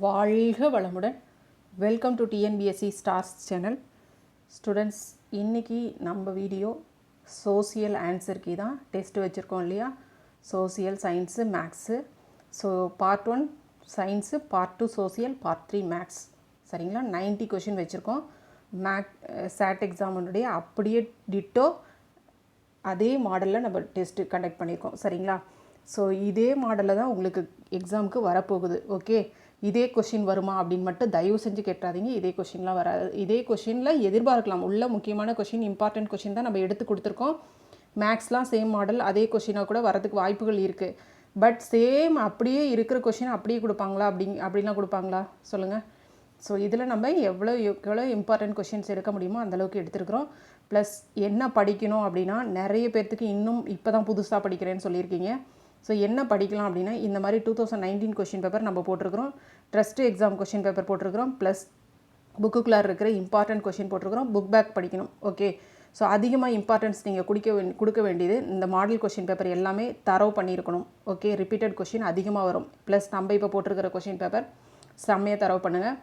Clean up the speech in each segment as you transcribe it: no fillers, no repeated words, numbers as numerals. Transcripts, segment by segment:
வாழ்க வளமுடன். Welcome to TNPSC stars channel. Students, இன்றைக்கி நம்ம வீடியோ சோசியல் ஆன்சருக்கு தான் டெஸ்ட் வச்சுருக்கோம் இல்லையா? Social, science, maths. So part 1 science, part 2 social, part 3 maths. சரிங்களா? 90 கொஷின் வச்சுருக்கோம். சாட் எக்ஸாமுடைய அப்படியே டிட்டோ அதே மாடலில் நம்ம டெஸ்ட்டு கண்டக்ட் பண்ணியிருக்கோம். சரிங்களா? ஸோ இதே மாடலில் தான் உங்களுக்கு எக்ஸாமுக்கு வரப்போகுது. ஓகே, இதே கொஷின் வருமா அப்படின்னு மட்டும் தயவு செஞ்சு கேட்டாதீங்க. இதே கொஷின்லாம் வராது. இதே கொஷினில் எதிர்பார்க்கலாம். உள்ள முக்கியமான கொஷின், இம்பார்ட்டன்ட் கொஷின் தான் நம்ம எடுத்து கொடுத்துருக்கோம். மேக்ஸ்லாம் சேம் மாடல், அதே கொஷினாக கூட வரதுக்கு வாய்ப்புகள் இருக்குது. பட் சேம் அப்படியே இருக்கிற கொஷின் அப்படியே கொடுப்பாங்களா? அப்படிலாம் கொடுப்பாங்களா சொல்லுங்கள். ஸோ இதில் நம்ம எவ்வளோ இம்பார்ட்டன்ட் கொஷின்ஸ் எடுக்க முடியுமோ அந்தளவுக்கு எடுத்துருக்குறோம். ப்ளஸ் என்ன படிக்கணும் அப்படின்னா, நிறைய பேர்த்துக்கு இன்னும் இப்போ தான் புதுசாக படிக்கிறேன்னு சொல்லியிருக்கீங்க. ஸோ என்ன படிக்கலாம் அப்படின்னா, இந்த மாதிரி 2019 கொஷின் பேப்பர் நம்ம போட்டிருக்கிறோம். ட்ரஸ்ட்டு எக்ஸாம் கொஷின் பேப்பர் போட்டிருக்கிறோம். ப்ளஸ் புக்குக்குள்ளே இருக்கிற இம்பார்ட்டன்ட் கொஷின் போட்டிருக்கிறோம். புக் பேக் படிக்கணும். ஓகே, ஸோ அதிகமாக இம்பார்ட்டன்ஸ் நீங்கள் கொடுக்க வேண்டியது இந்த மாடல் கொஷின் பேப்பர் எல்லாமே தரவு பண்ணியிருக்கணும். ஓகே, ரிப்பீட்டட் கொஷின் அதிகமாக வரும். ப்ளஸ் நம்ம இப்போ போட்டிருக்கிற கொஷின் பேப்பர் செம்மையாக தரவு பண்ணுங்கள்.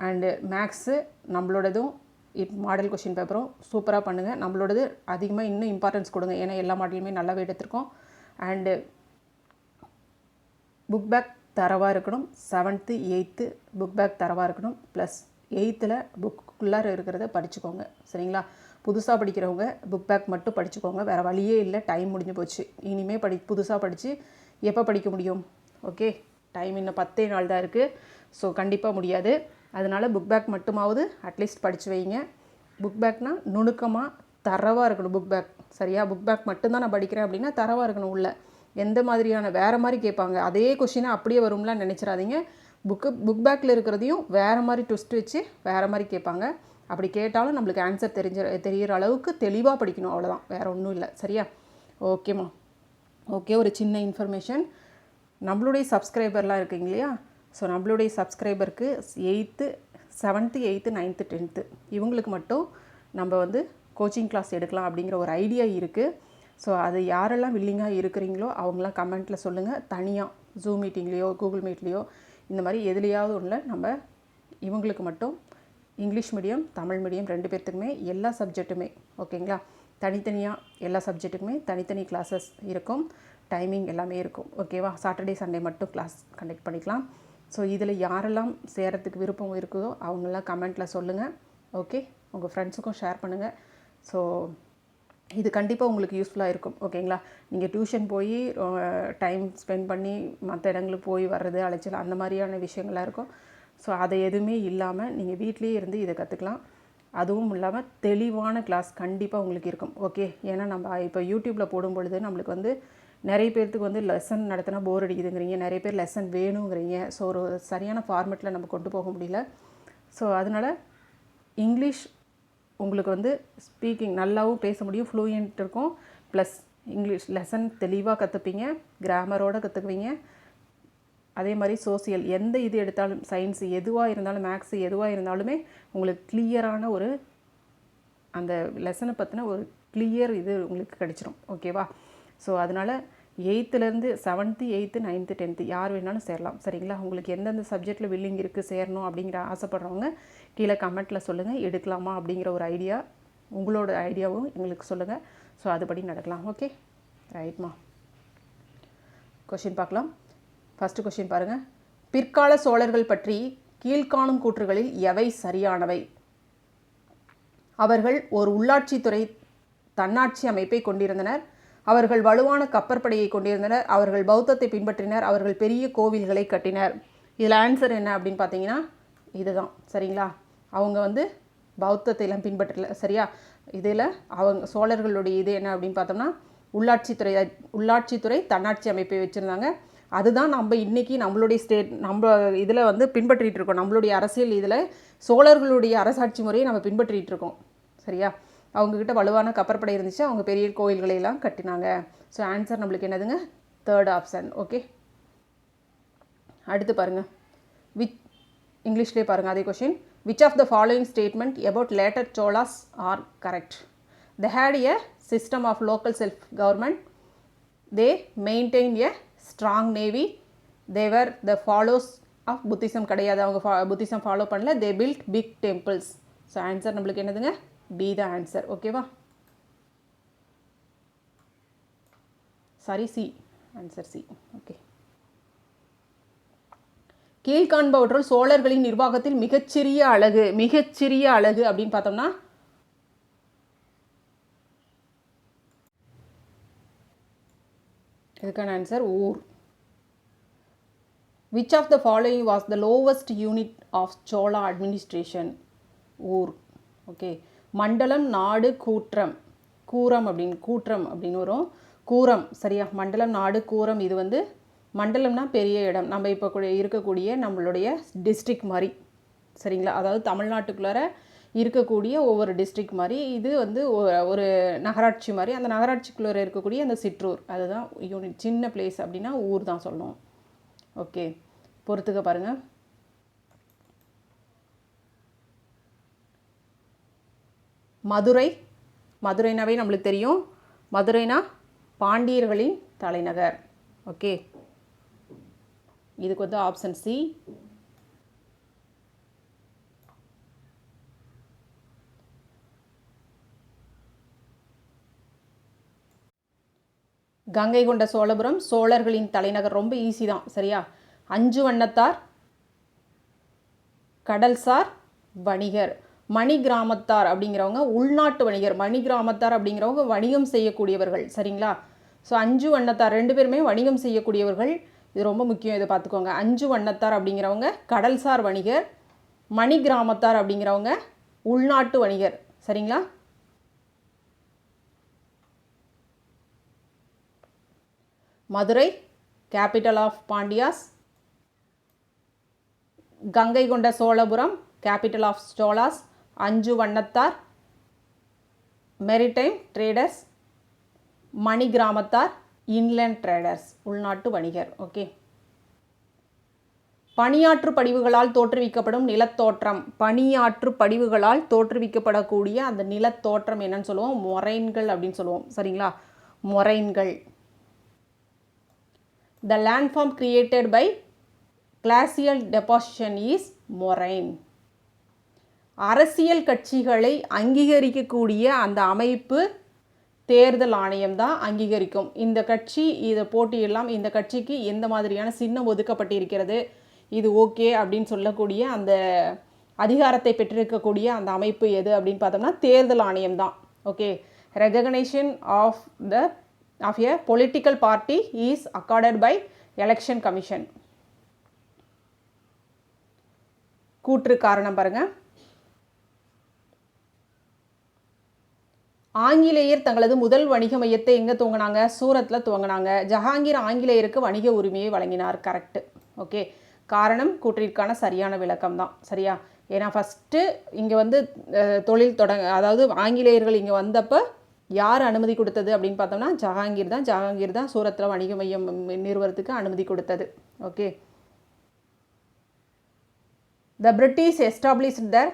அண்டு மேக்ஸு நம்மளோடதும் மாடல் கொஷின் பேப்பரும் சூப்பராக பண்ணுங்கள். நம்மளோடது அதிகமாக இன்னும் இம்பார்ட்டன்ஸ் கொடுங்க. ஏன்னா எல்லா மாடலுமே நல்லாவே எடுத்திருக்கோம். அண்டு புக் பேக் தரவாக இருக்கணும். 7th 8th புக் பேக் தரவாக இருக்கணும். ப்ளஸ் 8th புக்குள்ளார இருக்கிறத படிச்சுக்கோங்க. சரிங்களா? புதுசாக படிக்கிறவங்க புக் பேக் மட்டும் படிச்சுக்கோங்க. வேறு வழியே இல்லை, டைம் முடிஞ்சு போச்சு. இனிமேல் புதுசாக படித்து எப்போ படிக்க முடியும்? ஓகே, டைம் இன்னும் 10 நாள் தான் இருக்குது. ஸோ கண்டிப்பாக முடியாது. அதனால் புக் பேக் மட்டுமாவது அட்லீஸ்ட் படித்து வைங்க. புக் பேக்னால் நுணுக்கமாக தரவாக இருக்கணும் புக் பேக். சரியா? புக் பேக் மட்டும்தான் நான் படிக்கிறேன் அப்படின்னா தரவாக இருக்கணும். உள்ள எந்த மாதிரியான வேறு மாதிரி கேட்பாங்க, அதே கொஷினை அப்படியே வரும்லாம் நினச்சிடாதீங்க. புக் பேக்கில் இருக்கிறதையும் வேறு மாதிரி ட்விஸ்ட் வச்சு வேறு மாதிரி கேட்பாங்க. அப்படி கேட்டாலும் நம்மளுக்கு ஆன்சர் தெரிகிற அளவுக்கு தெளிவாக படிக்கணும். அவ்வளோதான், வேறு ஒன்றும் இல்லை. சரியா? ஓகேம்மா. ஓகே, ஒரு சின்ன இன்ஃபர்மேஷன். நம்மளுடைய சப்ஸ்கிரைபர்லாம் இருக்குங்க இல்லையா? ஸோ நம்மளுடைய சப்ஸ்கிரைபருக்கு 8th 7th 8th 9th 10th இவங்களுக்கு மட்டும் நம்ம கோச்சிங் கிளாஸ் எடுக்கலாம் அப்படிங்கிற ஒரு ஐடியா இருக்குது. ஸோ அது யாரெல்லாம் வில்லிங்காக இருக்கிறீங்களோ அவங்களாம் கமெண்ட்டில் சொல்லுங்கள். தனியாக ஜூம் மீட்டிங்லேயோ கூகுள் மீட்லேயோ இந்த மாதிரி எதுலையாவது ஒன்றில் நம்ம இவங்களுக்கு மட்டும் இங்கிலீஷ் மீடியம், தமிழ் மீடியம் 2 பேர்த்துக்குமே எல்லா சப்ஜெக்ட்டுமே ஓகேங்களா, தனித்தனியாக எல்லா சப்ஜெக்ட்டுக்குமே தனித்தனி கிளாஸஸ் இருக்கும். டைமிங் எல்லாமே இருக்கும். ஓகேவா? சாட்டர்டே சண்டே மட்டும் கிளாஸ் கண்டக்ட் பண்ணிக்கலாம். ஸோ இதில் யாரெல்லாம் சேரத்துக்கு விருப்பம் இருக்குதோ அவங்களாம் கமெண்ட்டில் சொல்லுங்கள். ஓகே, உங்கள் ஃப்ரெண்ட்ஸுக்கும் ஷேர் பண்ணுங்கள். ஸோ இது கண்டிப்பாக உங்களுக்கு யூஸ்ஃபுல்லாக இருக்கும். ஓகேங்களா? நீங்கள் டியூஷன் போய் டைம் ஸ்பெண்ட் பண்ணி மற்ற இடங்களுக்கு போய் வர்றது, அலைச்சல், அந்த மாதிரியான விஷயங்களாக இருக்கும். ஸோ அதை எதுவுமே இல்லாமல் நீங்கள் வீட்லேயே இருந்து இதை கற்றுக்கலாம். அதுவும் இல்லாமல் தெளிவான கிளாஸ் கண்டிப்பாக உங்களுக்கு இருக்கும். ஓகே, ஏன்னா நம்ம இப்போ யூடியூப்பில் போடும் பொழுது நம்மளுக்கு நிறைய பேர்த்துக்கு லெசன் நடத்தினா போர் அடிக்குதுங்கிறீங்க, நிறைய பேர் லெசன் வேணுங்கிறீங்க. ஸோ ஒரு சரியான ஃபார்மேட்டில் நம்ம கொண்டு போக முடியல. ஸோ அதனால் இங்கிலீஷ் உங்களுக்கு ஸ்பீக்கிங் நல்லாவும் பேச முடியும், ஃப்ளூயண்ட் இருக்கும். ப்ளஸ் இங்கிலீஷ் லெசன் தெளிவாக கற்றுப்பீங்க, கிராமரோடு கற்றுக்குவீங்க. அதே மாதிரி சோசியல் எந்த இது எடுத்தாலும், சயின்ஸு எதுவாக இருந்தாலும், மேக்ஸு எதுவாக இருந்தாலுமே உங்களுக்கு கிளியரான ஒரு அந்த லெசனை பற்றின ஒரு கிளியர் இது உங்களுக்கு கிடச்சிரும். ஓகேவா? ஸோ அதனால் 8th 7th 8th 9th 10th யார் வேணாலும் சேரலாம். சரிங்களா? உங்களுக்கு எந்தெந்த சப்ஜெக்டில் வில்லிங் இருக்குது சேரணும் அப்படிங்கிற ஆசைப்படுறவங்க கீழே கமெண்ட்டில் சொல்லுங்கள். எடுக்கலாமா அப்படிங்கிற ஒரு ஐடியா, உங்களோட ஐடியாவும் எங்களுக்கு சொல்லுங்கள். ஸோ அதுபடி நடக்கலாம். ஓகே, ரைட்மா. கொஷின் பார்க்கலாம். ஃபஸ்ட்டு கொஷின் பாருங்கள். பிற்கால சோழர்கள் பற்றி கீழ்காணும் கூற்றுகளில் எவை சரியானவை? அவர்கள் ஒரு உள்ளாட்சித்துறை தன்னாட்சி அமைப்பை கொண்டிருந்தனர். அவர்கள் வலுவான கப்பற்படையை கொண்டிருந்தனர். அவர்கள் பௌத்தத்தை பின்பற்றினர். அவர்கள் பெரிய கோவில்களை கட்டினர். இதில் ஆன்சர் என்ன அப்படின்னு பார்த்தீங்கன்னா இதுதான். சரிங்களா? அவங்க பௌத்தத்தையெல்லாம் பின்பற்றல. சரியா? இதில் அவங்க சோழர்களுடைய இது என்ன அப்படின்னு பார்த்தோம்னா உள்ளாட்சித்துறை தன்னாட்சி அமைப்பை வச்சுருந்தாங்க. அதுதான் நம்ம இன்றைக்கி நம்மளுடைய ஸ்டேட் நம்ம இதில் பின்பற்றிகிட்டு இருக்கோம். நம்மளுடைய அரசியல் இதில் சோழர்களுடைய அரசாட்சி முறையை நம்ம பின்பற்றிகிட்டு இருக்கோம். சரியா? அவங்கக்கிட்ட வலுவான கப்பற்படை இருந்துச்சு, அவங்க பெரிய கோயில்களையெல்லாம் கட்டினாங்க. ஸோ ஆன்சர் நம்மளுக்கு என்னதுங்க? 3rd option. ஓகே, அடுத்து பாருங்கள். இங்கிலீஷ்லேயே பாருங்கள் அதே question. Which of the following statement about later Cholas are correct? They had a system of local self government. They maintain a strong navy. They were the followers of Buddhism கிடையாது. அவங்க Buddhism follow பண்ணல. They built big temples. So answer நம்மளுக்கு என்னதுங்க? B the answer. ஓகேவா? Sorry, C. Answer C. Okay. கீழ்காண்பவற்றுள் சோழர்களின் நிர்வாகத்தில் மிகச்சிறிய அழகு அப்படின்னு பார்த்தோம்னா இதுக்கான ஆன்சர் ஊர். Which of the following was the lowest unit of Chola administration? ஊர். ஓகே. மண்டலம், நாடு, கூரம் அப்படின்னு வரும். கூரம், சரியா? மண்டலம், நாடு, கூரம். இது வந்து மண்டலம்னா பெரிய இடம். நம்ம இப்போ இருக்கக்கூடிய நம்மளுடைய டிஸ்ட்ரிக்ட் மாதிரி, சரிங்களா? அதாவது தமிழ்நாட்டுக்குள்ளார இருக்கக்கூடிய ஒவ்வொரு டிஸ்ட்ரிக்ட் மாதிரி. இது வந்து ஒரு நகராட்சி மாதிரி. அந்த நகராட்சிக்குள்ளார இருக்கக்கூடிய அந்த சிற்றூர், அதுதான் யூனிட். சின்ன பிளேஸ் அப்படின்னா ஊர் தான் சொல்லணும். ஓகே, பொறுத்துக்க பாருங்கள். மதுரைனாவே நம்மளுக்கு தெரியும். மதுரைனா பாண்டியர்களின் தலைநகர். ஓகே, இதுக்கு வந்து ஆப்ஷன் சி. கங்கை கொண்ட சோழபுரம் சோழர்களின் தலைநகர். ரொம்ப ஈஸி தான், சரியா? 5 வண்ணத்தார், கடல்சார் வணிகர். மணி கிராமத்தார் அப்படிங்கிறவங்க உள்நாட்டு வணிகர். மணி கிராமத்தார் அப்படிங்கிறவங்க வணிகம் செய்யக்கூடியவர்கள், சரிங்களா? ஸோ 5 வண்ணத்தார் 2 பேருமே வணிகம் செய்யக்கூடியவர்கள். இது ரொம்ப முக்கியம், இதை பார்த்துக்கோங்க. 5 வண்ணத்தார் அப்படிங்கிறவங்க கடல்சார் வணிகர். மணி கிராமத்தார் அப்படிங்கிறவங்க உள்நாட்டு வணிகர், சரிங்களா? Madurai capital of Pandyas. Gangaikonda Cholapuram capital of Cholas. 5 வண்ணத்தார் மெரிடைம் ட்ரேடர்ஸ். மணி கிராமத்தார் இன்லேண்ட் ட்ரேடர்ஸ், உள்நாட்டு வணிகர். ஓகே. பனியாற்று படிவுகளால் தோற்றுவிக்கப்படும் நிலத்தோற்றம். பனியாற்று படிவுகளால் தோற்றுவிக்கப்படக்கூடிய அந்த நிலத்தோற்றம் என்னன்னு சொல்லுவோம்? மொரைன்கள் அப்படின்னு சொல்லுவோம், சரிங்களா? மொரைன்கள். The landform created by glacial deposition is moraine. அரசியல் கட்சிகளை அங்கீகரிக்கக்கூடிய அந்த அமைப்பு தேர்தல் ஆணையம் தான் அங்கீகரிக்கும். இந்த கட்சி இதை போட்டியிடலாம், இந்த கட்சிக்கு எந்த மாதிரியான சின்னம் ஒதுக்கப்பட்டிருக்கிறது, இது ஓகே அப்படின்னு சொல்லக்கூடிய அந்த அதிகாரத்தை பெற்றிருக்கக்கூடிய அந்த அமைப்பு எது அப்படின்னு பார்த்தோம்னா தேர்தல் ஆணையம் தான். Okay. Recognition of a political party is accorded by election commission. கூற்று காரணம் பாருங்க. ஆங்கிலேயர் தங்களது முதல் வணிக மையத்தை எங்கே துவங்கினாங்க? சூரத்தில் துவங்கினாங்க. ஜஹாங்கீர் ஆங்கிலேயருக்கு வணிக உரிமையை வழங்கினார். கரெக்டு. ஓகே. காரணம் கூற்றிற்கான சரியான விளக்கம் தான், சரியா? ஏன்னா ஃபஸ்ட்டு இங்கே வந்து தொழில் அதாவது ஆங்கிலேயர்கள் இங்கே வந்தப்போ யார் அனுமதி கொடுத்தது அப்படின்னு பார்த்தோம்னா ஜஹாங்கீர் தான் சூரத்தில் வணிக மையம் நிறுவனத்துக்கு அனுமதி கொடுத்தது. Okay. The British established their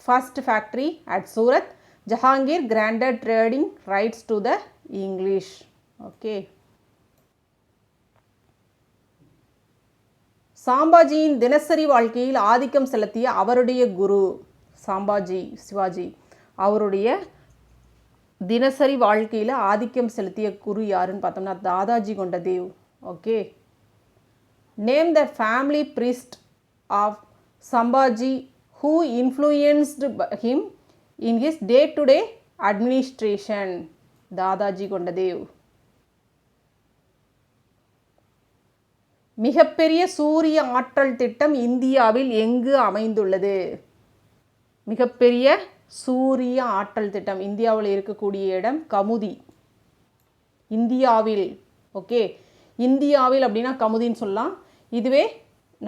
first factory at Surat. Jahangir granted trading rights to the English. Okay. சாம்பாஜியின் தினசரி வாழ்க்கையில் ஆதிக்கம் செலுத்திய அவருடைய குரு. சிவாஜி அவருடைய தினசரி வாழ்க்கையில் ஆதிக்கம் செலுத்திய குரு யாருன்னு பார்த்தோம்னா Dadaji Kondadev. Okay. Name the family priest of Sambhaji who influenced him in his day-to-day administration. Dadaji Kondadev. மிகப்பெரிய சூரிய ஆற்றல் திட்டம் இந்தியாவில் எங்கு அமைந்துள்ளது? மிகப்பெரிய சூரிய ஆற்றல் திட்டம் இந்தியாவில் இருக்கக்கூடிய இடம் கமுதி. இந்தியாவில். ஓகே. இந்தியாவில் அப்படின்னா கமுதின்னு சொல்லலாம். இதுவே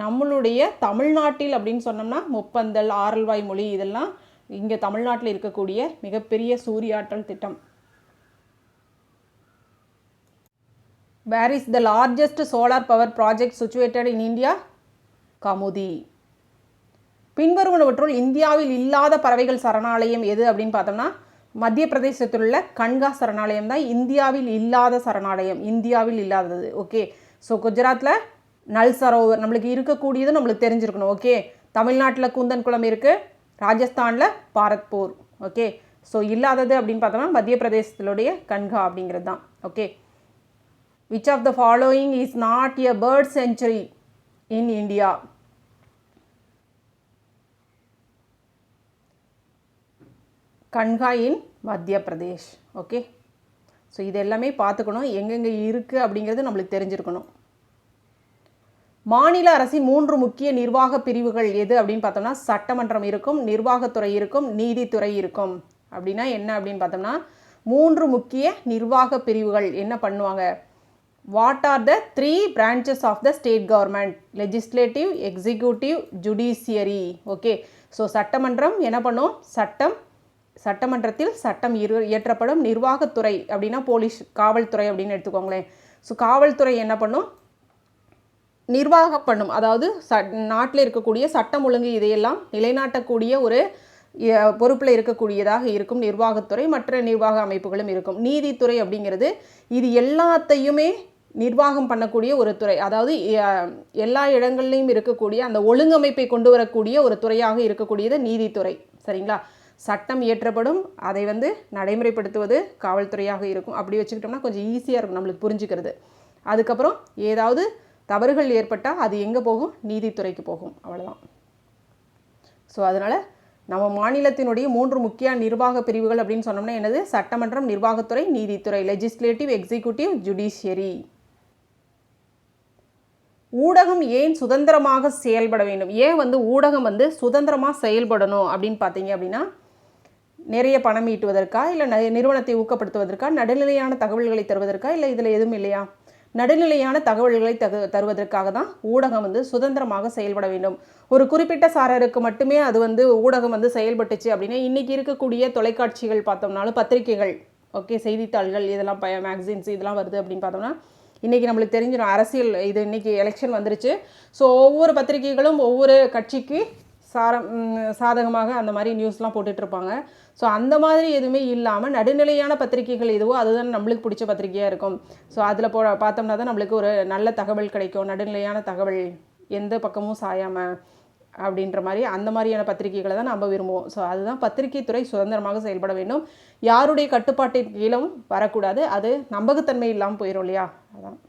நம்மளுடைய தமிழ்நாட்டில் அப்படின்னு சொன்னோம்னா முப்பந்தல், ஆரல்வாய் மொழி, இதெல்லாம் இங்கே தமிழ்நாட்டில் இருக்கக்கூடிய மிகப்பெரிய சூரிய ஆற்றல் திட்டம். Where is the largest solar power project situated in India? Kamuthi. பின்வருவனவற்றுள் இந்தியாவில் இல்லாத பறவைகள் சரணாலயம் எது அப்படின்னு பார்த்தோம்னா மத்திய பிரதேசத்தில் உள்ள கன்கா சரணாலயம் தான் இந்தியாவில் இல்லாத சரணாலயம். இந்தியாவில் இல்லாதது. ஓகே. ஸோ குஜராத்தில் நல் சரோவர் நம்மளுக்கு இருக்கக்கூடியது நம்மளுக்கு தெரிஞ்சிருக்கணும். ஓகே, தமிழ்நாட்டில் கூந்தன் குளம் இருக்குது, ராஜஸ்தானில் பாரத்பூர். ஓகே, ஸோ இல்லாதது அப்படின்னு பார்த்தோம்னா மத்திய பிரதேசத்தினுடைய கன்கா அப்படிங்கிறது தான். Okay, which of the following is not a bird sanctuary in India? Kanha in Madhya Pradesh. Okay, so இது எல்லாமே பார்த்துக்கணும், எங்கெங்கே இருக்குது அப்படிங்கிறது நம்மளுக்கு தெரிஞ்சிருக்கணும். மாநில அரசின் 3 முக்கிய நிர்வாக பிரிவுகள் எது அப்படின்னு பார்த்தோம்னா சட்டமன்றம் இருக்கும், நிர்வாகத்துறை இருக்கும், நீதித்துறை இருக்கும். அப்படின்னா என்ன அப்படின்னு பார்த்தோம்னா 3 முக்கிய நிர்வாக பிரிவுகள் என்ன பண்ணுவாங்க? What are the 3 branches of the state government? Legislative, executive, judiciary. Okay, so சட்டமன்றம் என்ன பண்ணும்? சட்டமன்றத்தில் சட்டம் இயற்றப்படும். நிர்வாகத்துறை அப்படின்னா போலீஸ், காவல்துறை அப்படின்னு எடுத்துக்கோங்களேன். ஸோ காவல்துறை என்ன பண்ணும்? நிர்வாகம் பண்ணும். அதாவது நாட்டில் இருக்கக்கூடிய சட்டம் ஒழுங்கு இதையெல்லாம் நிலைநாட்டக்கூடிய ஒரு பொறுப்பில் இருக்கக்கூடியதாக இருக்கும் நிர்வாகத்துறை. மற்ற நிர்வாக அமைப்புகளும் இருக்கும். நீதித்துறை அப்படிங்கிறது இது எல்லாத்தையுமே நிர்வாகம் பண்ணக்கூடிய ஒரு துறை. அதாவது எல்லா இடங்கள்லையும் இருக்கக்கூடிய அந்த ஒழுங்கமைப்பை கொண்டு வரக்கூடிய ஒரு துறையாக இருக்கக்கூடியது நீதித்துறை. சரிங்களா? சட்டம் இயற்றப்படும், அதை நடைமுறைப்படுத்துவது காவல்துறையாக இருக்கும். அப்படி வச்சுக்கிட்டோம்னா கொஞ்சம் ஈஸியாக இருக்கும் நம்மளுக்கு புரிஞ்சுக்கிறது. அதுக்கப்புறம் ஏதாவது தவறுகள் ஏற்பட்டால் அது எங்கே போகும்? நீதித்துறைக்கு போகும். அவ்வளோதான். ஸோ அதனால் நம்ம மாநிலத்தினுடைய 3 முக்கிய நிர்வாக பிரிவுகள் அப்படின்னு சொன்னோம்னா என்னது? சட்டமன்றம், நிர்வாகத்துறை, நீதித்துறை. Legislative, executive, judiciary. ஊடகம் ஏன் சுதந்திரமாக செயல்பட வேண்டும்? ஏன் ஊடகம் சுதந்திரமாக செயல்படணும் அப்படின்னு பார்த்தீங்க அப்படின்னா, நிறைய பணம் ஈட்டுவதற்கா, இல்லை நிறுவனத்தை ஊக்கப்படுத்துவதற்கா, நடுநிலையான தகவல்களை தருவதற்கா, இல்லை இதில் எதுவும் இல்லையா? நடுநிலையான தகவல்களை தருவதற்காக தான் ஊடகம் சுதந்திரமாக செயல்பட வேண்டும். ஒரு குறிப்பிட்ட சாரருக்கு மட்டுமே அது ஊடகம் செயல்பட்டுச்சு அப்படின்னா, இன்றைக்கி இருக்கக்கூடிய தொலைக்காட்சிகள் பார்த்தோம்னாலும், பத்திரிகைகள், ஓகே, செய்தித்தாள்கள், இதெல்லாம் மேக்சின்ஸ் இதெல்லாம் வருது அப்படின்னு பார்த்தோம்னா, இன்றைக்கி நம்மளுக்கு தெரிஞ்சிடும் அரசியல் இது இன்றைக்கி எலெக்ஷன் வந்துருச்சு. ஸோ ஒவ்வொரு பத்திரிகைகளும் ஒவ்வொரு கட்சிக்கு சாதகமாக அந்த மாதிரி நியூஸ்லாம் போட்டுட்ருப்பாங்க. ஸோ அந்த மாதிரி எதுவுமே இல்லாமல் நடுநிலையான பத்திரிகைகள் எதுவோ அதுதான் நம்மளுக்கு பிடிச்ச பத்திரிகையாக இருக்கும். ஸோ அதில் பார்த்தோம்னா தான் நம்மளுக்கு ஒரு நல்ல தகவல் கிடைக்கும். நடுநிலையான தகவல், எந்த பக்கமும் சாயாமல் அப்படின்ற மாதிரி அந்த மாதிரியான பத்திரிகைகளை தான் நம்ம விரும்புவோம். ஸோ அதுதான் பத்திரிகை துறை சுதந்திரமாக செயல்பட வேண்டும். யாருடைய கட்டுப்பாட்டின் கீழும் வரக்கூடாது. அது நம்பகத்தன்மை இல்லாமல் போயிடும் இல்லையா? அதான்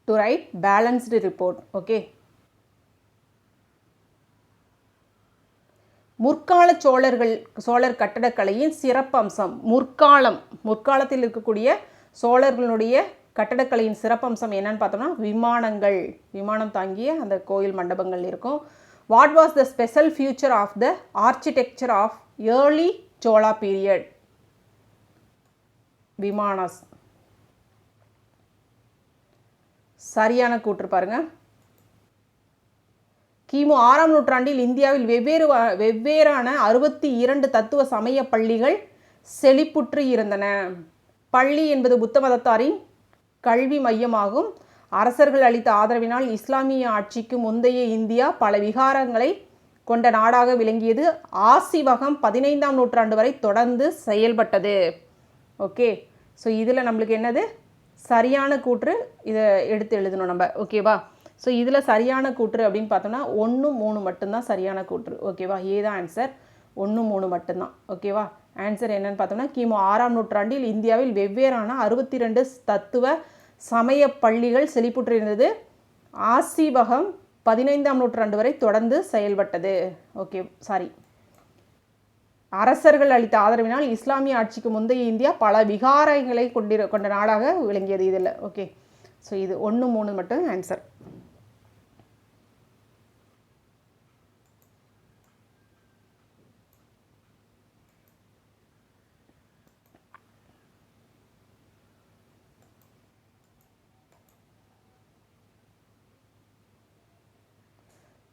to write balanced report. Okay, முற்கால சோழர் கட்டடக்கலையின் சிறப்பம்சம். முற்காலத்தில் இருக்கக்கூடிய சோழர்களுடைய கட்டடக்கலையின் சிறப்பம்சம் என்னன்னு பார்த்தோம்னா விமானம் தாங்கிய அந்த கோயில் மண்டபங்கள் இருக்கும். What was the special feature of the architecture of early Chola period? Vimanas. சரியான கூற்று பாருங்க. கிமு 6ஆம் நூற்றாண்டில் இந்தியாவில் வெவ்வேறான 62 தத்துவ சமய பள்ளிகள் செழிப்புற்று இருந்தன. பள்ளி என்பது புத்த மதத்தாரின் கல்வி மையமாகும். அரசர்கள் அளித்த ஆதரவினால் இஸ்லாமிய ஆட்சிக்கு முந்தைய இந்தியா பல விகாரங்களை கொண்ட நாடாக விளங்கியது. ஆசிவகம் 15ஆம் நூற்றாண்டு வரை தொடர்ந்து செயல்பட்டது. ஓகே, ஸோ இதில் நம்மளுக்கு என்னது சரியான கூற்று? இதை எடுத்து எழுதணும் நம்ம. ஓகேவா? ஸோ இதில் சரியான கூற்று அப்படின்னு பார்த்தோம்னா 1, 3 மட்டும்தான் சரியான கூற்று. ஓகேவா? ஏதான் ஆன்சர் 1, 3 மட்டும்தான். ஓகேவா? ஆன்சர் என்னன்னு பார்த்தோம்னா கிமு 6ஆம் நூற்றாண்டில் இந்தியாவில் வெவ்வேறான 62 தத்துவ சமய பள்ளிகள் செழிப்புற்று இருந்தது. ஆசிவகம் 15ஆம் நூற்றாண்டு வரை தொடர்ந்து செயல்பட்டது. ஓகே, சாரி, அரசர்கள் அளித்த ஆதரவினால் இஸ்லாமிய ஆட்சிக்கு முந்தைய இந்தியா பல விகாரங்களை கொண்ட நாடாக விளங்கியது இதில். ஓகே, ஸோ இது 1, 3 மட்டும் answer.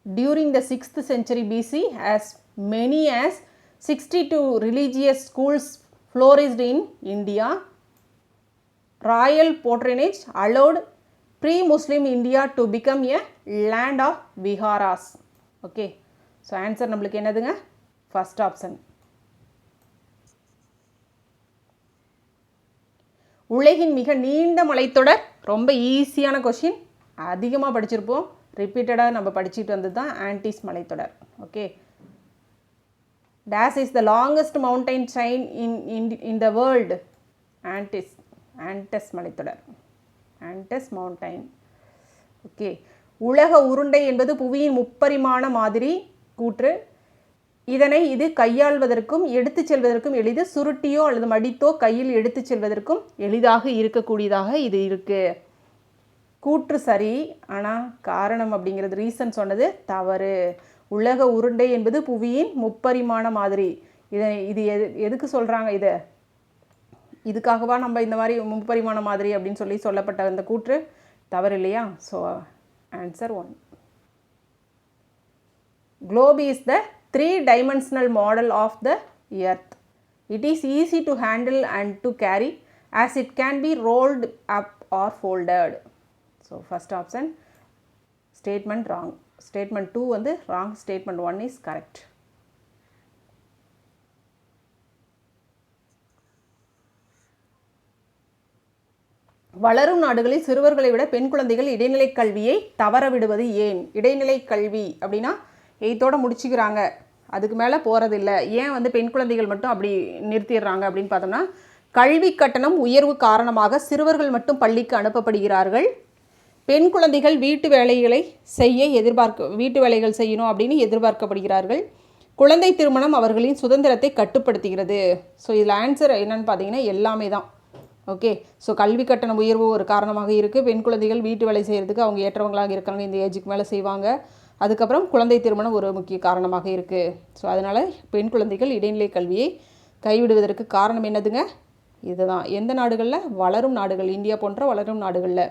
During the 6th century BC, as many as 62 religious schools flourished in India. Royal patronage allowed pre-Muslim India to become a land of viharas. Okay, so answer நம்மளுக்கு என்னதுங்க? First option. உலகின் மிக நீண்ட மலைத்தொடர். ரொம்ப ஈஸியான கொஸ்டின். அதிகமாக படிச்சிருப்போம், ரிப்பீட்டடாக நம்ம படிச்சுட்டு வந்தது தான் ஆன்டிஸ் மலைத்தொடர். Okay, days is the longest mountain chain in the world. Anders மலைத்தொடர், ஆண்டஸ் மவுண்டைன். ஓகே, உலக உருண்டை என்பது புவியின் முப்பரிமாண மாதிரி கூற்று. இதனை இது கையாள்வதற்கும் எடுத்து செல்வதற்கும் எளிது. சுருட்டியோ அல்லது மடித்தோ கையில் எடுத்து செல்வதற்கும் எளிதாக இருக்கக்கூடியதாக இது இருக்குது. கூற்று சரி, ஆனால் காரணம் அப்படிங்கிறது ரீசன் சொன்னது தவறு. உலக உருண்டை என்பது புவியின் முப்பரிமாண மாதிரி. இது எதுக்கு சொல்கிறாங்க? இதுக்காகவா நம்ம இந்த மாதிரி முப்பரிமாண மாதிரி அப்படின்னு சொல்லப்பட்ட அந்த கூற்று தவறு இல்லையா? So answer 1. Globe is the 3-dimensional model of the earth. It is easy to handle and to carry as it can be rolled up or folded. So first option statement wrong. Statement 2 வந்து wrong. Statement 1 is correct. வளரும் நாடுகளில் சிறுவர்களை விட பெண் குழந்தைகள் இடைநிலை கல்வியை தவற விடுவது ஏன்? இடைநிலை கல்வி அப்படின்னா 8th முடிச்சுக்கிறாங்க, அதுக்கு மேலே போகிறதில்ல. ஏன் வந்து பெண் குழந்தைகள் மட்டும் அப்படி நிறுத்திடுறாங்க அப்படின்னு பார்த்தோம்னா, கல்வி கட்டணம் உயர்வு காரணமாக சிறுவர்கள் மட்டும் பள்ளிக்கு அனுப்பப்படுகிறார்கள். பெண் குழந்தைகள் வீட்டு வேலைகள் செய்யணும் அப்படின்னு எதிர்பார்க்கப்படுகிறார்கள். குழந்தை திருமணம் அவர்களின் சுதந்திரத்தை கட்டுப்படுத்துகிறது. ஸோ இதில் ஆன்சர் என்னன்னு பார்த்தீங்கன்னா எல்லாமே தான். ஓகே, ஸோ கல்வி கட்டண உயர்வு ஒரு காரணமாக இருக்குது. பெண் குழந்தைகள் வீட்டு வேலை செய்கிறதுக்கு அவங்க ஏற்றவங்களாக இருக்காங்க, இந்த ஏஜுக்கு மேலே செய்வாங்க. அதுக்கப்புறம் குழந்தை திருமணம் ஒரு முக்கிய காரணமாக இருக்குது. ஸோ அதனால் பெண் குழந்தைகள் இடைநிலை கல்வியை கைவிடுவதற்கு காரணம் என்னதுங்க? இதுதான். எந்த நாடுகளில்? வளரும் நாடுகள், இந்தியா போன்ற வளரும் நாடுகளில்.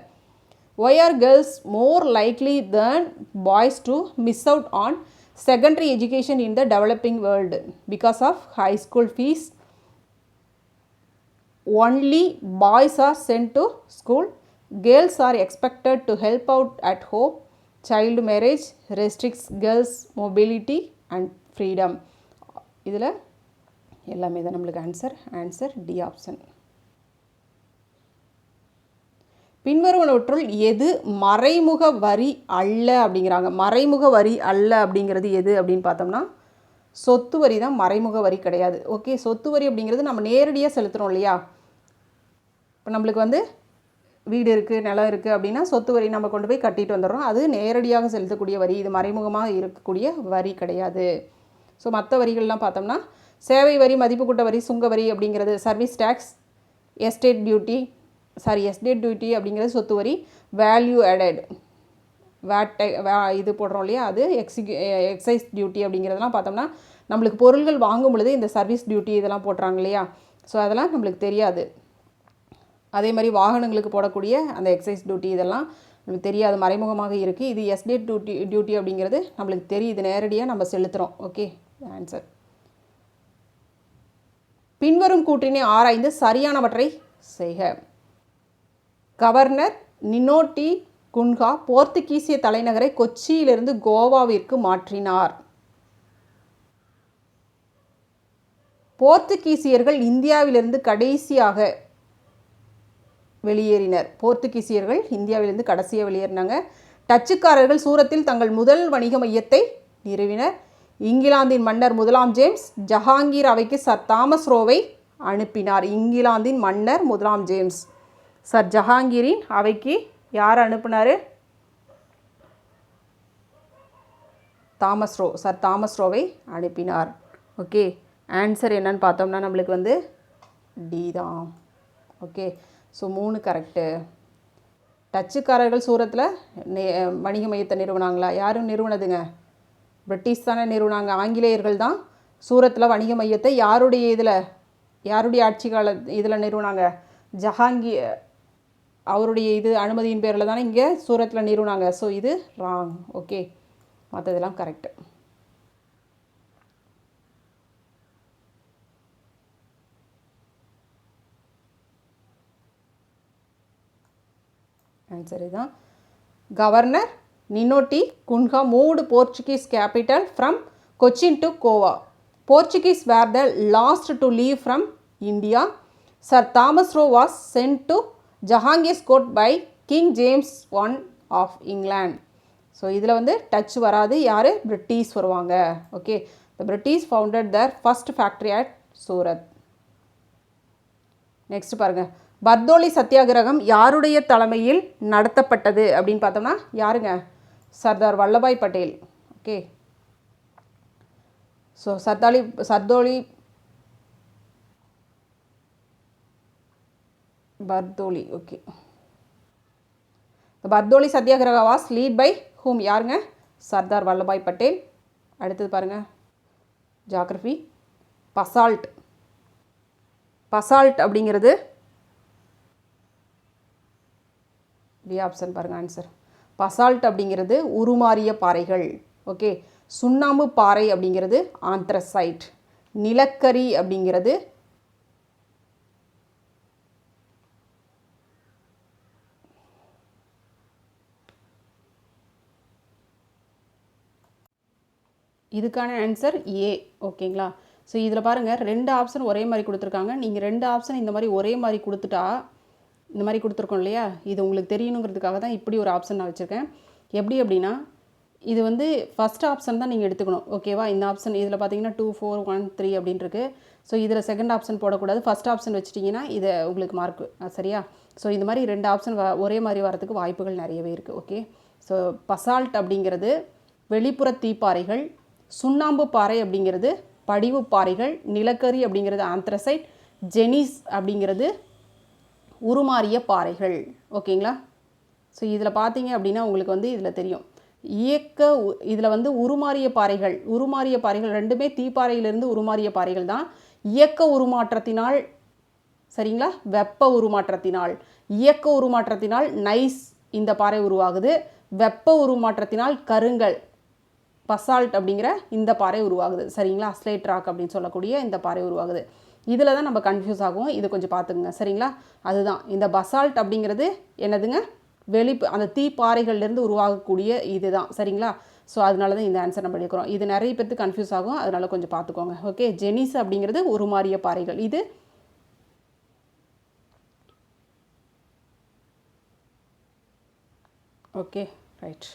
Why are girls more likely than boys to miss out on secondary education in the developing world? Because of high school fees. Only boys are sent to school. Girls are expected to help out at home. Child marriage restricts girls' mobility and freedom. இதில் எல்லாமே தான் நம்மளுக்கு answer D option. பின்வருவனவற்றுள் எது மறைமுக வரி அல்ல அப்படிங்கிறாங்க. மறைமுக வரி அல்ல அப்படிங்கிறது எது அப்படின்னு பார்த்தோம்னா, சொத்து வரி தான் மறைமுக வரி கிடையாது. ஓகே, சொத்து வரி அப்படிங்கிறது நம்ம நேரடியாக செலுத்துகிறோம் இல்லையா? இப்போ நம்மளுக்கு வந்து வீடு இருக்குது, நிலம் இருக்குது அப்படின்னா சொத்து வரி நம்ம கொண்டு போய் கட்டிட்டு வந்துடுறோம். அது நேரடியாக செலுத்தக்கூடிய வரி, இது மறைமுகமாக இருக்கக்கூடிய வரி கிடையாது. ஸோ மற்ற வரிகள்லாம் பார்த்தோம்னா, சேவை வரி, மதிப்பு கூட்ட வரி, சுங்க வரி அப்படிங்கிறது சர்வீஸ் டேக்ஸ், எஸ்டேட் டியூட்டி அப்படிங்கிறது சொத்து வரி, வேல்யூ ஆடட் இது போடுறோம் இல்லையா, அது எக்ஸைஸ் டியூட்டி அப்படிங்கிறதெல்லாம் பார்த்தோம்னா நம்மளுக்கு பொருள்கள் வாங்கும் பொழுது இந்த சர்வீஸ் டியூட்டி இதெல்லாம் போடுறாங்க இல்லையா? ஸோ அதெல்லாம் நம்மளுக்கு தெரியாது. அதே மாதிரி வாகனங்களுக்கு போடக்கூடிய அந்த எக்ஸைஸ் டியூட்டி இதெல்லாம் நம்மளுக்கு தெரியாது, மறைமுகமாக இருக்குது. இது எஸ்டேட் டியூட்டி அப்படிங்கிறது நம்மளுக்கு தெரியுது, நேரடியாக நம்ம செலுத்துகிறோம். Okay, answer. பின்வரும் கூற்றினை ஆராய்ந்து சரியானவற்றை செய்க. கவர்னர் நினோட்டி குன்ஹா போர்த்துகீசிய தலைநகரை கொச்சியிலிருந்து கோவாவிற்கு மாற்றினார். போர்த்துகீசியர்கள் இந்தியாவிலிருந்து கடைசியாக வெளியேறினர். போர்த்துகீசியர்கள் இந்தியாவிலிருந்து கடைசியாக வெளியேறினாங்க. டச்சுக்காரர்கள் சூரத்தில் தங்கள் முதல் வணிக மையத்தை நிறுவினர். இங்கிலாந்தின் மன்னர் 1ஆம் ஜேம்ஸ் ஜஹாங்கீர் அவைக்கு சர் தாமஸ் ரோவை அனுப்பினார். இங்கிலாந்தின் மன்னர் 1ஆம் ஜேம்ஸ் சர் ஜஹாங்கீரின் அவைக்கு யார் அனுப்பினார்? சர் தாமஸ் ரோவை அனுப்பினார். ஓகே, ஆன்சர் என்னன்னு பார்த்தோம்னா நம்மளுக்கு வந்து டி தான். Okay, so 3 correct. டச்சுக்காரர்கள் சூரத்தில் வணிக மையத்தை நிறுவனாங்களா? யாரும் நிறுவனதுங்க? பிரிட்டிஷ் தானே நிறுவனாங்க. ஆங்கிலேயர்கள் தான் சூரத்தில் வணிக மையத்தை யாருடைய ஆட்சி கால இதில் நிறுவனாங்க? ஜஹாங்கீர் அவருடைய அனுமதியின் பேரில் தானே இங்கே சூரத்தில் நிறுவனாங்க. ஸோ இது ராங். ஓகே, மற்றதெல்லாம் கரெக்டு. ஆன்சர் இதுதான். Governor Nuno da Cunha moved Portuguese capital from Cochin to Goa. Portuguese were the last to leave from India. Sir Thomas Roe was sent to Jahangir's court by King James I of England. So இதில் வந்து touch வராது, யார்? British வருவாங்க. Okay, the British founded their first factory at Surat. Next பாருங்கள், பர்தோலி சத்தியாகிரகம் யாருடைய தலைமையில் நடத்தப்பட்டது அப்படின்னு பார்த்தோம்னா யாருங்க? Sardar Vallabhbhai Patel. Okay, so Bardoli. Okay, Bardoli satyagraha was led by whom? யாருங்க? சர்தார் வல்லபாய் பட்டேல். அடுத்தது பாருங்கள், ஜியாகிரஃபி. பசால்ட். பசால்ட் அப்படிங்கிறது டி ஆப்ஷன் பாருங்கள் ஆன்சர். பசால்ட் அப்படிங்கிறது உருமாறிய பாறைகள். ஓகே, சுண்ணாம்பு பாறை அப்படிங்கிறது ஆந்த்ரசைட். நிலக்கரி அப்படிங்கிறது இதுக்கான ஆன்சர் ஏ. ஓகேங்களா, ஸோ இதில் பாருங்கள் 2 ஆப்ஷன் ஒரே மாதிரி கொடுத்துருக்காங்க. நீங்கள் 2 ஆப்ஷன் இந்த மாதிரி ஒரே மாதிரி கொடுத்துட்டா, இந்த மாதிரி கொடுத்துருக்கோம் இல்லையா, இது உங்களுக்கு தெரியணுங்கிறதுக்காக தான் இப்படி ஒரு ஆப்ஷன் நான் வச்சுருக்கேன். எப்படி அப்படின்னா, இது வந்து ஃபஸ்ட் ஆப்ஷன் தான் நீங்கள் எடுத்துக்கணும். ஓகேவா, இந்த ஆப்ஷன் இதில் பார்த்தீங்கன்னா 2 4 1 3 அப்படின்ட்டுருக்கு. ஸோ இதில் செகண்ட் ஆப்ஷன் போடக்கூடாது, ஃபஸ்ட் ஆப்ஷன் வச்சுட்டிங்கன்னா இதை உங்களுக்கு மார்க்கு சரியா. ஸோ இந்த மாதிரி 2 ஆப்ஷன் ஒரே மாதிரி வரதுக்கு வாய்ப்புகள் நிறையவே இருக்குது. ஓகே, ஸோ பசால்ட் அப்படிங்கிறது வெளிப்புற தீப்பாறைகள், சுண்ணாம்பு பாறை அப்படிங்கிறது படிவு பாறைகள், நிலக்கரி அப்படிங்கிறது ஆந்த்ரசைட், ஜெனிஸ் அப்படிங்கிறது உருமாறிய பாறைகள். ஓகேங்களா, ஸோ இதில் பார்த்தீங்க அப்படின்னா உங்களுக்கு வந்து இதில் தெரியும் இதில் வந்து உருமாறிய பாறைகள் ரெண்டுமே தீப்பாறையிலிருந்து உருமாறிய பாறைகள் தான். இயக்க உருமாற்றத்தினால் சரிங்களா, வெப்ப உருமாற்றத்தினால், இயக்க உருமாற்றத்தினால் நைஸ் இந்த பாறை உருவாகுது, வெப்ப உருமாற்றத்தினால் கருங்கல் பசால்ட் அப்படிங்கிற இந்த பாறை உருவாகுது. சரிங்களா, ஸ்லேட் ராக் அப்படின்னு சொல்லக்கூடிய இந்த பாறை உருவாகுது. இதில் தான் நம்ம கன்ஃபியூஸ் ஆகும், இது கொஞ்சம் பார்த்துக்குங்க. சரிங்களா, அதுதான் இந்த பசால்ட் அப்படிங்கிறது என்னதுங்க? அந்த தீப்பாறைகள்லேருந்து உருவாகக்கூடிய இது தான். சரிங்களா, ஸோ அதனால தான் இந்த ஆன்சர் நம்ம எடுக்கிறோம். இது நிறைய பேருக்கு கன்ஃபியூஸ் ஆகும், அதனால கொஞ்சம் பார்த்துக்கோங்க. ஓகே, ஜெனிஸ் அப்படிங்கிறது உருமாறிய பாறைகள். இது ஓகே ரைட்.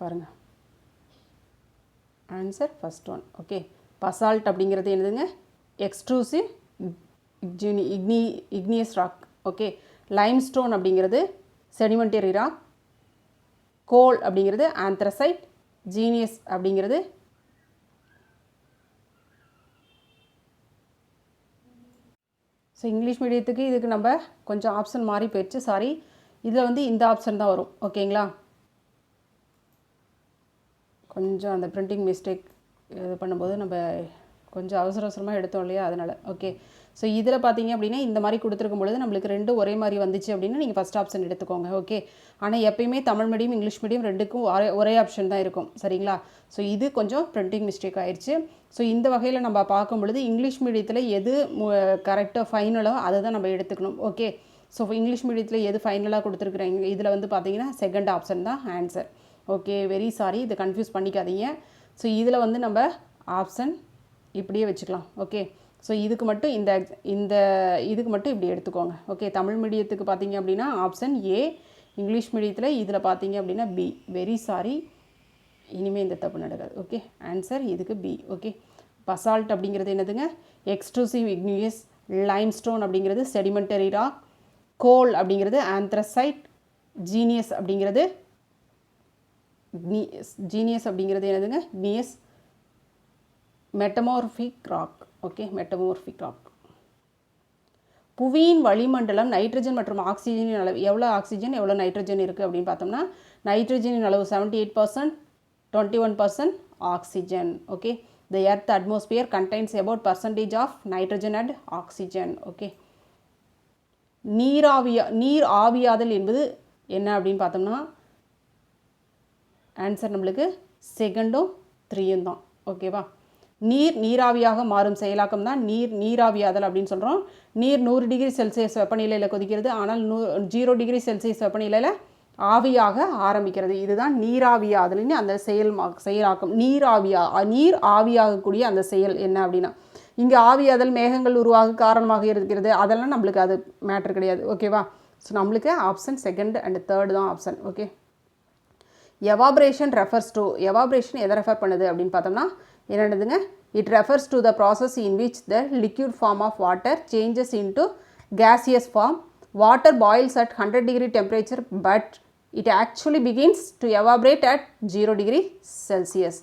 பாருங்கள் answer first one. Okay, basalt அப்படிங்கிறது என்னதுங்க? Extrusive igneous rock. Okay, limestone அப்படிங்கிறது செடிமெண்டரி ராக், கோல் அப்படிங்கிறது ஆந்த்ரசைட், ஜீனியஸ் அப்படிங்கிறது ஸோ இங்கிலீஷ் மீடியத்துக்கு இதுக்கு நம்ம கொஞ்சம் ஆப்ஷன் மாறி போயிடுச்சு, சாரி. இதில் வந்து இந்த ஆப்ஷன் தான் வரும். ஓகேங்களா, கொஞ்சம் அந்த பிரிண்டிங் மிஸ்டேக் இது பண்ணும்போது நம்ம கொஞ்சம் அவசரமாக எடுத்தோம் இல்லையா, அதனால். ஓகே, ஸோ இதில் பார்த்தீங்க அப்படின்னா இந்த மாதிரி கொடுத்துருக்கும் பொழுது நம்மளுக்கு 2 ஒரே மாதிரி வந்துச்சு அப்படின்னா நீங்கள் ஃபஸ்ட் ஆப்ஷன் எடுத்துக்கோங்க. ஓகே, ஆனால் எப்பயுமே தமிழ் மீடியம் இங்கிலீஷ் மீடியம் ரெண்டுக்கும் ஒரே ஆப்ஷன் தான் இருக்கும். சரிங்களா, ஸோ இது கொஞ்சம் பிரிண்டிங் மிஸ்டேக் ஆயிடுச்சு. ஸோ இந்த வகையில் நம்ம பார்க்கும் பொழுது இங்கிலீஷ் மீடியத்தில் எது கரெக்டாக ஃபைனலோ அதை தான் நம்ம எடுத்துக்கணும். ஓகே, ஸோ இங்கிலீஷ் மீடியத்தில் எது ஃபைனலாக கொடுத்துருக்குறீங்க, இதில் வந்து பார்த்தீங்கன்னா செகண்ட் ஆப்ஷன் தான் ஆன்சர். ஓகே, வெரி சாரி, இதை கன்ஃபியூஸ் பண்ணிக்காதீங்க. ஸோ இதில் வந்து நம்ம ஆப்ஷன் இப்படியே வச்சுக்கலாம். ஓகே, ஸோ இதுக்கு மட்டும் இதுக்கு மட்டும் இப்படி எடுத்துக்கோங்க. ஓகே, தமிழ் மீடியத்துக்கு பார்த்தீங்க அப்படின்னா ஆப்ஷன் ஏ, இங்கிலீஷ் மீடியத்தில் இதில் பார்த்தீங்க அப்படின்னா பி. வெரி சாரி, இனிமேல் இந்த தப்பு நடக்காது. ஓகே, ஆன்சர் இதுக்கு பி. ஓகே, பசால்ட் அப்படிங்கிறது என்னதுங்க? எக்ஸ்ட்ரூசிவ் இக்னியஸ், லைம்ஸ்டோன் அப்படிங்கிறது செடிமெண்டரி ராக், கோல் அப்படிங்கிறது ஆந்த்ரசைட், ஜீனியஸ் அப்படிங்கிறது என்னதுங்க? Gneiss, metamorphic rock. Okay, metamorphic rock. புவியின் வளிமண்டலம் நைட்ரஜன் மற்றும் ஆக்சிஜனின் அளவு எவ்வளோ ஆக்சிஜன் எவ்வளோ நைட்ரஜன் இருக்குது அப்படின்னு பார்த்தோம்னா நைட்ரஜனின் அளவு 78%, 21% oxygen. Okay, the earth atmosphere contains about percentage of nitrogen and oxygen. Okay, நீர் ஆவியாதல் என்பது என்ன அப்படின்னு பார்த்தோம்னா ஆன்சர் நம்மளுக்கு செகண்டும் 3யும் தான். ஓகேவா, நீராவியாக மாறும் செயலாக்கம் தான் நீராவியாதல் அப்படின்னு சொல்கிறோம். நீர் 100 டிகிரி செல்சியஸ் வெப்பநிலையில் கொதிக்கிறது, ஆனால் 0 டிகிரி செல்சியஸ் வெப்பநிலையில் ஆவியாக ஆரம்பிக்கிறது. இதுதான் நீராவியாதலின் அந்த செயலாக்கம். நீர் ஆவியாகக்கூடிய அந்த செயல் என்ன அப்படின்னா இங்கே ஆவியாதல் மேகங்கள் உருவாக காரணமாக இருக்கிறது, அதெல்லாம் நம்மளுக்கு அது மேட்ரு கிடையாது. ஓகேவா? ஸோ நம்மளுக்கு ஆப்ஷன் செகண்ட் அண்ட் தேர்டு தான் option. Okay. Evaporation refers to, evaporation எதை ரெஃபர் பண்ணுது அப்படின்னு பார்த்தோம்னா என்னதுங்க, it refers to the process in which the liquid form of water changes into gaseous form. Water boils at 100 degree temperature but it actually begins to evaporate at 0 degree Celsius.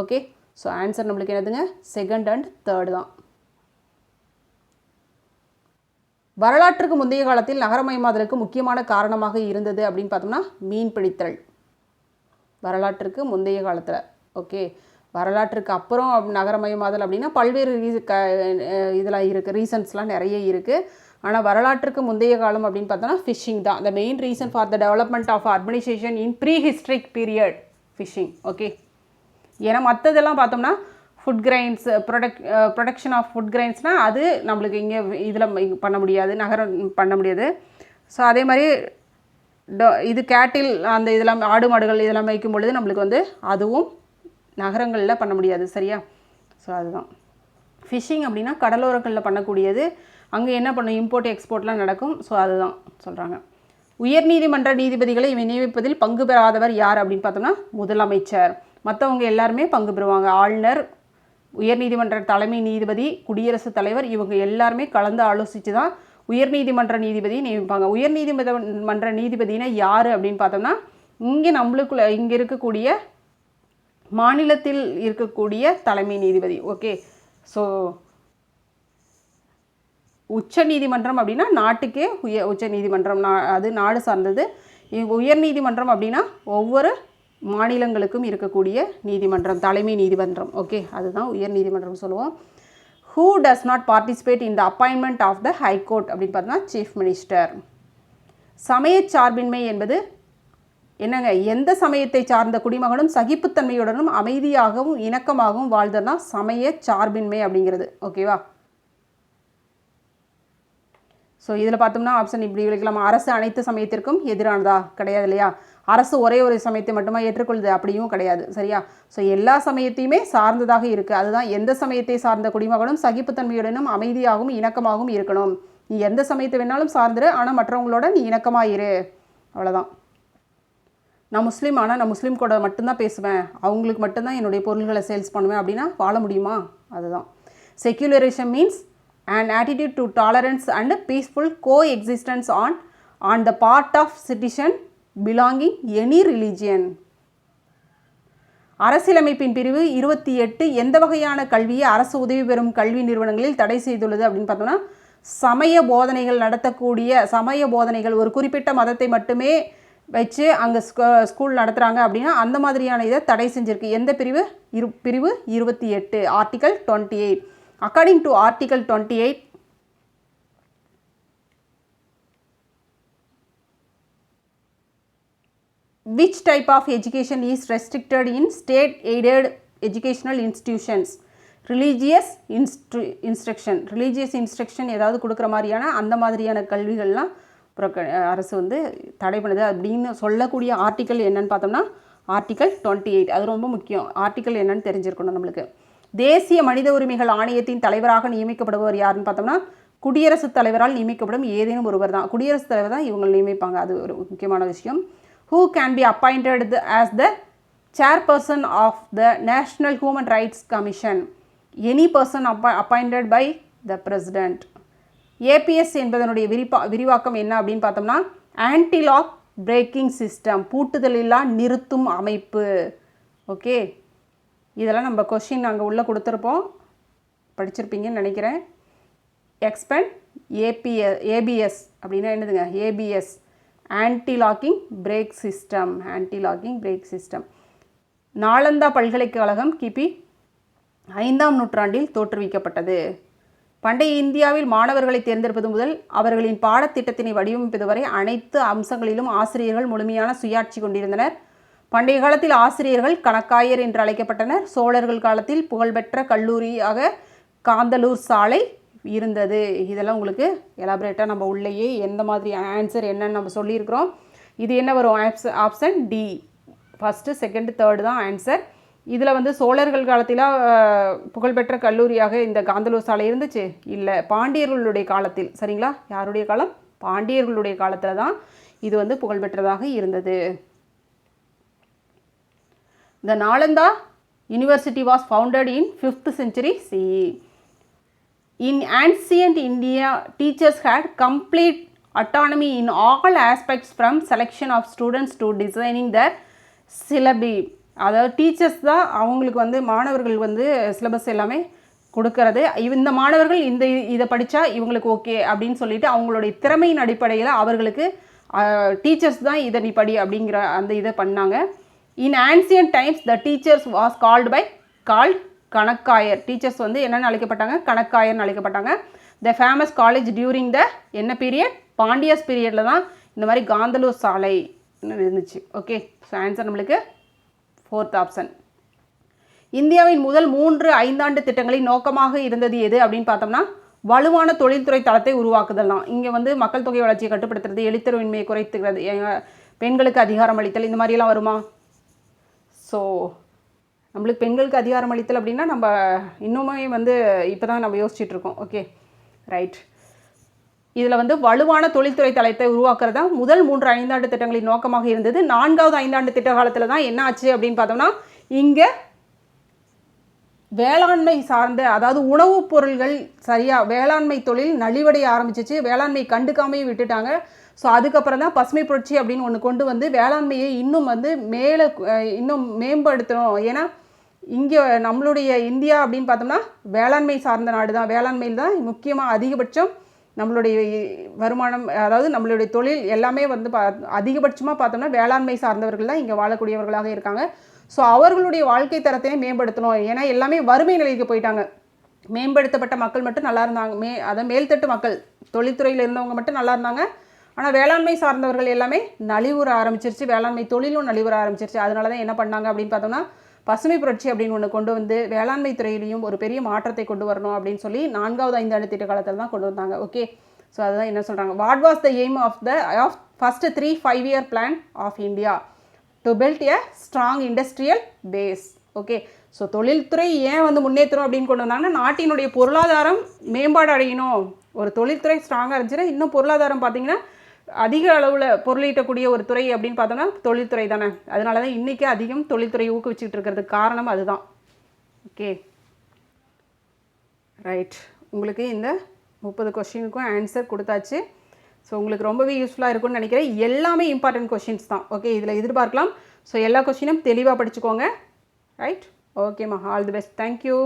Okay. So answer நம்மளுக்கு என்னதுங்க, second and third தான். வரலாற்றுக்கு முந்தைய காலத்தில் நகரமயமாதலுக்கு முக்கியமான காரணமாக இருந்தது அப்படின்னு பார்த்தோம்னா மீன் பிடித்தல். வரலாற்றுக்கு முந்தைய காலத்தில். ஓகே. வரலாற்றுக்கு அப்புறம் நகரமயமாதல் அப்படின்னா பல்வேறு இதெல்லாம் இருக்குது, ரீசன்ஸ்லாம் நிறைய இருக்குது. ஆனால் வரலாற்றுக்கு முந்தைய காலம் அப்படின்னு பார்த்தோன்னா ஃபிஷிங் தான். The main reason for the development of urbanisation in prehistoric period fishing. Okay. ஏன்னா மற்றதெல்லாம் பார்த்தோம்னா food grains production of food கிரைன்ஸ்னால் அது நம்மளுக்கு இங்கே இதில் பண்ண முடியாது, நகரம் பண்ண முடியாது. ஸோ அதே மாதிரி இது கேட்டில் அந்த இதெல்லாம் ஆடு மாடுகள் இதெல்லாம் வைக்கும் பொழுது நம்மளுக்கு வந்து அதுவும் நகரங்களில் பண்ண முடியாது. சரியா? ஸோ அதுதான் ஃபிஷிங் அப்படின்னா கடலோரங்களில் பண்ணக்கூடியது. அங்கே என்ன பண்ணும், இம்போர்ட் எக்ஸ்போர்ட்லாம் நடக்கும். ஸோ அதுதான் சொல்கிறாங்க. உயர்நீதிமன்ற நீதிபதிகளை நியமிப்பதில் பங்கு பெறாதவர் யார் அப்படின்னு பார்த்தோம்னா முதலமைச்சர். மற்றவங்க எல்லாருமே பங்கு பெறுவாங்க. ஆளுநர், உயர்நீதிமன்ற தலைமை நீதிபதி, குடியரசுத் தலைவர், இவங்க எல்லாருமே கலந்து ஆலோசித்து தான் உயர்நீதிமன்ற நீதிபதியை நியமிப்பாங்க. உயர்நீதிமன்ற நீதிபதினா யார் அப்படின்னு பார்த்தோம்னா இங்கே நம்மளுக்குள்ள இங்கே இருக்கக்கூடிய மாநிலத்தில் இருக்கக்கூடிய தலைமை நீதிபதி. ஓகே. ஸோ உச்ச நீதிமன்றம் அப்படின்னா நாட்டுக்கே உச்ச நீதிமன்றம், அது நாடு சார்ந்தது. உயர்நீதிமன்றம் அப்படின்னா ஒவ்வொரு மாநிலங்களுக்கும் இருக்கக்கூடிய நீதிமன்றம், தலைமை நீதிமன்றம். ஓகே. அதுதான் உயர் நீதிமன்றம் சொல்லுவோம். Who does not participate in the appointment of the high court அப்படின்னு பார்த்தோன்னா சீஃப் மினிஸ்டர். சமய சார்பின்மை என்பது என்னங்க, எந்த சமயத்தை சார்ந்த குடிமகனும் சகிப்புத்தன்மையுடனும் அமைதியாகவும் இணக்கமாகவும் வாழ்ந்ததுனா சமய சார்பின்மை அப்படிங்கிறது. ஓகேவா? ஸோ இதில் பார்த்தோம்னா ஆப்ஷன் இப்படி விளக்கலாம். அரசு அனைத்து சமயத்திற்கும் எதிரானதா? கிடையாது இல்லையா? அரசு ஒரே ஒரு சமயத்தை மட்டுமா ஏற்றுக்கொள்ளுது? அப்படியும் கிடையாது. சரியா? ஸோ எல்லா சமயத்தையுமே சார்ந்ததாக இருக்குது. அதுதான் எந்த சமயத்தை சார்ந்த குடிமகனும் சகிப்புத்தன்மையுடனும் அமைதியாகவும் இணக்கமாகவும் இருக்கணும். நீ எந்த சமயத்தை வேணாலும் சார்ந்துரு, ஆனால் மற்றவங்களோட நீ இணக்கமாக இரு, அவ்வளோதான். நான் முஸ்லீம், ஆனால் நான் முஸ்லீம் கூட மட்டும்தான் பேசுவேன், அவங்களுக்கு மட்டும்தான் என்னுடைய பொருள்களை சேல்ஸ் பண்ணுவேன் அப்படின்னா வாழ முடியுமா? அதுதான். Secularism means an attitude to tolerance and peaceful coexistence on the part of citizen belonging any religion. அரசியலமைப்பின் பிரிவு 28 எந்த வகையான கல்வியை அரசு உதவி பெறும் கல்வி நிறுவனங்களில் தடை செய்துள்ளது அப்படின்னு பார்த்தோம்னா சமய போதனைகள் நடத்தக்கூடிய சமய போதனைகள் ஒரு குறிப்பிட்ட மதத்தை மட்டுமே வச்சு அங்கே ஸ்கூல் நடத்துகிறாங்க அப்படின்னா அந்த மாதிரியான இதை தடை செஞ்சுருக்கு. எந்த பிரிவு? பிரிவு 28, article 28. According to Article 28, which type of education is restricted in state-aided educational institutions? Religious instruction. Religious instruction ஏதாவது கொடுக்குற மாதிரியான அந்த மாதிரியான கல்விகள்லாம் அரசு வந்து தடை பண்ணுது அப்படின்னு சொல்லக்கூடிய ஆர்டிக்கல் என்னன்னு பார்த்தோம்னா ஆர்டிக்கல் 28. அது ரொம்ப முக்கியம். ஆர்டிக்கல் என்னன்னு தெரிஞ்சிருக்கணும் நம்மளுக்கு. தேசிய மனித உரிமைகள் ஆணையத்தின் தலைவராக நியமிக்கப்படுபவர் யாருன்னு பார்த்தோம்னா குடியரசுத் தலைவரால் நியமிக்கப்படும் ஏதேனும் ஒருவர் தான். குடியரசுத் தலைவர் தான் இவங்க நியமிப்பாங்க. அது ஒரு முக்கியமான விஷயம். Who can be appointed as the chairperson of the National Human Rights Commission? Any person appointed by the president. APS என்பதனுடைய விரிவாக்கம் என்ன அப்படின்னு பார்த்தோம்னா ஆன்டி லாக் பிரேக்கிங் சிஸ்டம், பூட்டுதல் இல்லா நிறுத்தும் அமைப்பு. ஓகே. இதெல்லாம் நம்ம கொஸ்டின் அங்கே உள்ளே கொடுத்துருப்போம், படிச்சிருப்பீங்கன்னு நினைக்கிறேன். எக்ஸ்பெண்ட் ஏபிஎஸ் அப்படின்னா என்னதுங்க? ABS anti locking brake system. Anti locking brake system. Nalanda பல்கலைக்கழகம் கிபி 5ஆம் நூற்றாண்டில் தோற்றுவிக்கப்பட்டது. பண்டைய இந்தியாவில் மாணவர்களை தேர்ந்தெடுப்பது முதல் அவர்களின் பாடத்திட்டத்தினை வடிவமைப்பது வரை அனைத்து அம்சங்களிலும் ஆசிரியர்கள் முழுமையான சுயாட்சி கொண்டிருந்தனர். பண்டைய காலத்தில் ஆசிரியர்கள் கணக்காயர் என்று அழைக்கப்பட்டனர். சோழர்கள் காலத்தில் புகழ்பெற்ற கல்லூரியாக காந்தலூர் சாலை இருந்தது. இதெல்லாம் உங்களுக்கு எலாபரேட்டாக நம்ம உள்ளேயே எந்த மாதிரி ஆன்சர் என்னன்னு நம்ம சொல்லியிருக்கிறோம். இது என்ன வரும்? Option D, first second third தான் ஆன்சர். இதில் வந்து சோழர்கள் காலத்தில் புகழ்பெற்ற கல்லூரியாக இந்த காந்தலூர் சாலை இருந்துச்சு? இல்லை, பாண்டியர்களுடைய காலத்தில். சரிங்களா? யாருடைய காலம்? பாண்டியர்களுடைய காலத்தில் தான் இது வந்து புகழ்பெற்றதாக இருந்தது. The Nalanda University was founded in 5th century CE. In ancient India, teachers had complete autonomy in all aspects from selection of students to designing their syllabi. அதாவது டீச்சர்ஸ் தான் அவங்களுக்கு வந்து மாணவர்கள் வந்து சிலபஸ் எல்லாமே கொடுக்கறது. இந்த மாணவர்கள் இதை படித்தா இவங்களுக்கு ஓகே அப்படின்னு சொல்லிட்டு அவங்களுடைய திறமையின் அடிப்படையில் அவர்களுக்கு டீச்சர்ஸ் தான் இதை நீ படி அப்படிங்கிற அந்த இதை பண்ணாங்க. In ancient times, the teachers was called கணக்காயர். டீச்சர்ஸ் வந்து என்னென்னு அழைக்கப்பட்டாங்க? கணக்காயர்னு அழைக்கப்பட்டாங்க. The famous college during the என்ன பீரியட்? பாண்டியஸ் பீரியடில் தான் இந்த மாதிரி காந்தலூர் சாலை இருந்துச்சு. ஓகே, ஸோ ஆன்சர் நம்மளுக்கு 4th ஆப்ஷன். இந்தியாவின் முதல் 3 ஐந்தாண்டு திட்டங்களின் நோக்கமாக இருந்தது எது அப்படின்னு பார்த்தோம்னா, வலுவான தொழில்துறை தளத்தை உருவாக்குதல் தான். இங்கே வந்து மக்கள் தொகை வளர்ச்சியை கட்டுப்படுத்துறது, எழுத்தறிவின்மையை குறைத்துக்கிறது, பெண்களுக்கு அதிகாரம் அளித்தல், இந்த மாதிரியெல்லாம் வருமா? ஸோ நம்மளுக்கு பெண்களுக்கு அதிகாரம் அளித்தல் அப்படின்னா நம்ம இன்னுமே வந்து இப்போ தான் நம்ம யோசிச்சுட்ருக்கோம். Okay, right. இதில் வந்து வலுவான தொழில்துறை தளத்தை உருவாக்குறது தான் முதல் 3 ஐந்தாண்டு திட்டங்களின் நோக்கமாக இருந்தது. 4வது ஐந்தாண்டு திட்ட காலத்தில் தான் என்ன ஆச்சு அப்படின்னு பார்த்தோம்னா, இங்கே வேளாண்மை சார்ந்த, அதாவது உணவுப் பொருள்கள் சரியாக வேளாண்மை தொழில் நலிவடைய ஆரம்பிச்சிச்சு. வேளாண்மை கண்டுக்காமையே விட்டுட்டாங்க. ஸோ அதுக்கப்புறம் தான் பசுமை புரட்சி அப்படின்னு ஒன்று கொண்டு வந்து வேளாண்மையை இன்னும் வந்து இன்னும் மேம்படுத்தணும். ஏன்னா இங்கே நம்மளுடைய இந்தியா அப்படின்னு பார்த்தோம்னா வேளாண்மை சார்ந்த நாடு தான். வேளாண்மையில் தான் முக்கியமாக அதிகபட்சம் நம்மளுடைய வருமானம், அதாவது நம்மளுடைய தொழில் எல்லாமே வந்து அதிகபட்சமாக பார்த்தோம்னா வேளாண்மை சார்ந்தவர்கள் தான் இங்கே வாழக்கூடியவர்களாக இருக்காங்க. ஸோ அவர்களுடைய வாழ்க்கை தரத்தையும் மேம்படுத்தணும். ஏன்னா எல்லாமே வறுமை நிலைக்கு போயிட்டாங்க. மேம்படுத்தப்பட்ட மக்கள் மட்டும் நல்லா இருந்தாங்க, அதாவது மேல்தட்டு மக்கள் தொழில்துறையில் இருந்தவங்க மட்டும் நல்லா இருந்தாங்க. ஆனால் வேளாண்மை சார்ந்தவர்கள் எல்லாமே நலிவுற ஆரம்பிச்சிருச்சு, வேளாண்மை தொழிலும் நலிவுற ஆரம்பிச்சிருச்சு. அதனால தான் என்ன பண்ணாங்க அப்படின்னு பார்த்தோம்னா, பசுமை புரட்சி அப்படின்னு ஒன்று கொண்டு வந்து வேளாண்மை துறையிலையும் ஒரு பெரிய மாற்றத்தை கொண்டு வரணும் அப்படின்னு சொல்லி 4வது ஐந்தாண்டு திட்ட காலத்தில் தான் கொண்டு வந்தாங்க. ஓகே, ஸோ அதுதான் என்ன சொல்கிறாங்க, what was the aim of first 3 5-year plan of India to build a strong industrial base. Okay, so தொழில்துறை ஏன் வந்து முன்னேற்றணும் அப்படின்னு கொண்டு வந்தாங்கன்னா, நாட்டினுடைய பொருளாதாரம் மேம்பாடு அடையணும். ஒரு தொழில்துறை ஸ்ட்ராங்காக இருந்துச்சுன்னா இன்னும் பொருளாதாரம் பார்த்திங்கன்னா அதிக அளவில் பொருளீட்டக்கூடிய ஒரு துறை அப்படின்னு பார்த்தோம்னா தொழில்துறை தானே. அதனால தான் இன்றைக்கி அதிகம் தொழில்துறையை ஊக்குவிச்சுட்டு இருக்கிறதுக்கு காரணம் அதுதான். Okay, right. உங்களுக்கு இந்த 30 கொஸ்டினுக்கும் ஆன்சர் கொடுத்தாச்சு. ஸோ உங்களுக்கு ரொம்பவே யூஸ்ஃபுல்லாக இருக்கும்னு நினைக்கிறேன். எல்லாமே இம்பார்ட்டன்ட் கொஷின்ஸ் தான். ஓகே, இதில் எதிர்பார்க்கலாம். ஸோ எல்லா கொஸ்டினும் தெளிவாக படிச்சுக்கோங்க. ரைட், ஓகேம்மா, ஆல் தி பெஸ்ட். தேங்க்யூ.